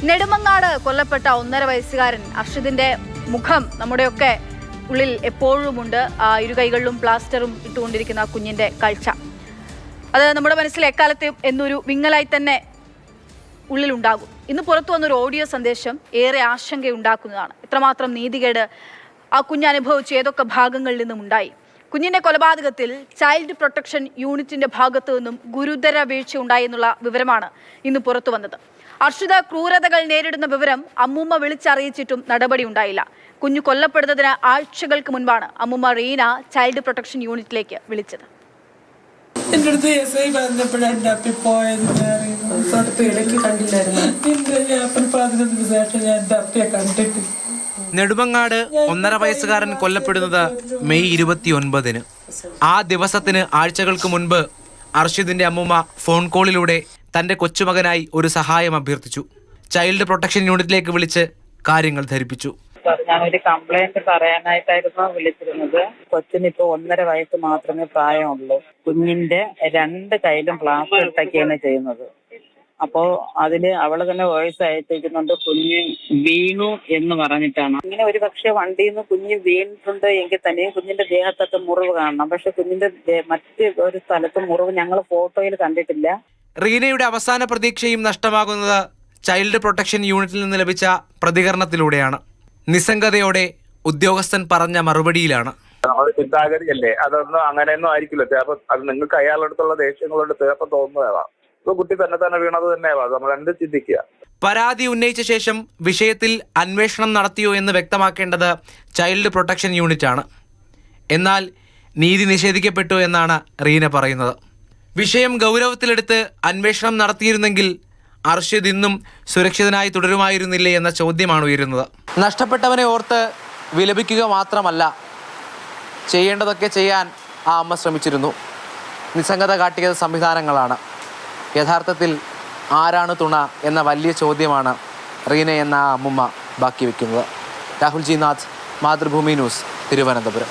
നെടുമങ്ങാട് കൊല്ലപ്പെട്ട 1.5 വയസ്സുകാരൻ അർഷിദിന്റെ മുഖം നമ്മുടെയൊക്കെ ഉള്ളിൽ എപ്പോഴുമുണ്ട്. ഇരുകൈകളിലും പ്ലാസ്റ്ററും ഇട്ടുകൊണ്ടിരിക്കുന്ന കുഞ്ഞിന്റെ കാഴ്ച അത് നമ്മുടെ മനസ്സിൽ എക്കാലത്തെയും എന്നൊരു വിങ്ങലായി തന്നെ ഉള്ളിലുണ്ടാകും. ഇന്ന് പുറത്തു വന്നൊരു ഓഡിയോ സന്ദേശം ഏറെ ആശങ്കയുണ്ടാക്കുന്നതാണ്. എത്രമാത്രം നീതികേട് ആ കുഞ്ഞ് അനുഭവിച്ച ഏതൊക്കെ ഭാഗങ്ങളിൽ നിന്നും ഉണ്ടായി. കുഞ്ഞിന്റെ കൊലപാതകത്തിൽ ചൈൽഡ് പ്രൊട്ടക്ഷൻ യൂണിറ്റിന്റെ ഭാഗത്തു നിന്നും ഗുരുതര വീഴ്ച ഉണ്ടായി എന്നുള്ള വിവരമാണ് ഇന്ന് പുറത്തു വന്നത്. അർഷിദ് ക്രൂരതകൾ നേരിടുന്ന വിവരം അമ്മൂമ്മ വിളിച്ചറിയിച്ചിട്ടും നടപടി ഉണ്ടായില്ല. കുഞ്ഞു കൊല്ലപ്പെടുന്നതിന് ആഴ്ചകൾക്ക് മുൻപാണ് അമ്മൂമ്മ റീന ചൈൽഡ് പ്രൊട്ടക്ഷൻ യൂണിറ്റിലേക്ക് വിളിച്ചത്. എന്റെ അടുത്ത് എസ് ഐ പറഞ്ഞപ്പോഴാണ് അപ്പി പോയെന്ന് ഇടയ്ക്ക് കണ്ടില്ലായിരുന്നു. 11 ശേഷം ഞാൻ എന്റെ അപ്പയെ കണ്ടിട്ട്. നെടുമങ്ങാട് 1.5 വയസ്സുകാരൻ കൊല്ലപ്പെടുന്നത് മെയ് 29-ന്. ആ ദിവസത്തിന് ആഴ്ചകൾക്ക് മുൻപ് അർഷിദിന്റെ അമ്മൂമ്മ ഫോൺ കോളിലൂടെ തന്റെ കൊച്ചുമകനായി ഒരു സഹായം അഭ്യർത്ഥിച്ചു. ചൈൽഡ് പ്രൊട്ടക്ഷൻ യൂണിറ്റിലേക്ക് വിളിച്ച് കാര്യങ്ങൾ ധരിപ്പിച്ചു. ഞാനൊരു കംപ്ലൈന്റ് പറയാനായിട്ടായിരുന്നു വിളിച്ചിരുന്നത്. കൊച്ചിനിപ്പോ 1.5 വയസ്സ് മാത്രമേ പ്രായമുള്ളൂ. കുഞ്ഞിന്റെ 2 കൈയിലും പ്ലാസ്റ്റർ ഇട്ടൊക്കെയാണ് ചെയ്യുന്നത്. അപ്പോ അതില് അവള് തന്നെ വോയിസ് അയച്ചിരിക്കുന്നുണ്ട്, കുഞ്ഞ് വീണു എന്ന് പറഞ്ഞിട്ടാണ്. ഇങ്ങനെ ഒരു പക്ഷെ വണ്ടിയിൽ നിന്ന് കുഞ്ഞ് വീണിട്ടുണ്ട് എങ്കിൽ തന്നെയും കുഞ്ഞിന്റെ ദേഹത്തൊക്കെ മുറിവ് കാണണം. പക്ഷെ കുഞ്ഞിന്റെ മറ്റ് ഒരു സ്ഥലത്ത് മുറിവ് ഞങ്ങൾ ഫോട്ടോയിൽ കണ്ടിട്ടില്ല. റീനയുടെ അവസാന പ്രതീക്ഷയും നഷ്ടമാകുന്നത് ചൈൽഡ് പ്രൊട്ടക്ഷൻ യൂണിറ്റിൽ നിന്ന് ലഭിച്ച പ്രതികരണത്തിലൂടെയാണ്. നിസ്സംഗതയോടെ ഉദ്യോഗസ്ഥൻ പറഞ്ഞ മറുപടിയിലാണ്. നമ്മുടെ ചിന്താഗതിയല്ലേ, അതൊന്നും അങ്ങനെയൊന്നും ആയിരിക്കില്ല. ചിലപ്പോൾ അത് നിങ്ങൾക്ക് അയാളടുത്തുള്ള ദേഷ്യങ്ങളോട് ചിലപ്പോൾ തോന്നുന്നതാണ്. കുട്ടി തന്നെ വീണത് തന്നെയാവാം. നമ്മൾ എന്ത് ചിന്തിക്കുക. പരാതി ഉന്നയിച്ച ശേഷം വിഷയത്തിൽ അന്വേഷണം നടത്തിയോ എന്ന് വ്യക്തമാക്കേണ്ടത് ചൈൽഡ് പ്രൊട്ടക്ഷൻ യൂണിറ്റാണ്. എന്നാൽ നീതി നിഷേധിക്കപ്പെട്ടു എന്നാണ് റീന പറയുന്നത്. വിഷയം ഗൗരവത്തിലെടുത്ത് അന്വേഷണം നടത്തിയിരുന്നെങ്കിൽ അർഷിദ് ഇന്നും സുരക്ഷിതനായി തുടരുമായിരുന്നില്ലേ എന്ന ചോദ്യമാണ് ഉയരുന്നത്. നഷ്ടപ്പെട്ടവനെ ഓർത്ത് വിലപിക്കുക മാത്രമല്ല, ചെയ്യേണ്ടതൊക്കെ ചെയ്യാൻ ആ അമ്മ ശ്രമിച്ചിരുന്നു. നിസ്സംഗത കാട്ടിയത് സംവിധാനങ്ങളാണ്. യഥാർത്ഥത്തിൽ ആരാണ് തുണ എന്ന വലിയ ചോദ്യമാണ് റീന എന്ന അമ്മുമ്മ ബാക്കി വയ്ക്കുന്നത്. Rahul G Nath, Mathrubhumi news, Thiruvananthapuram.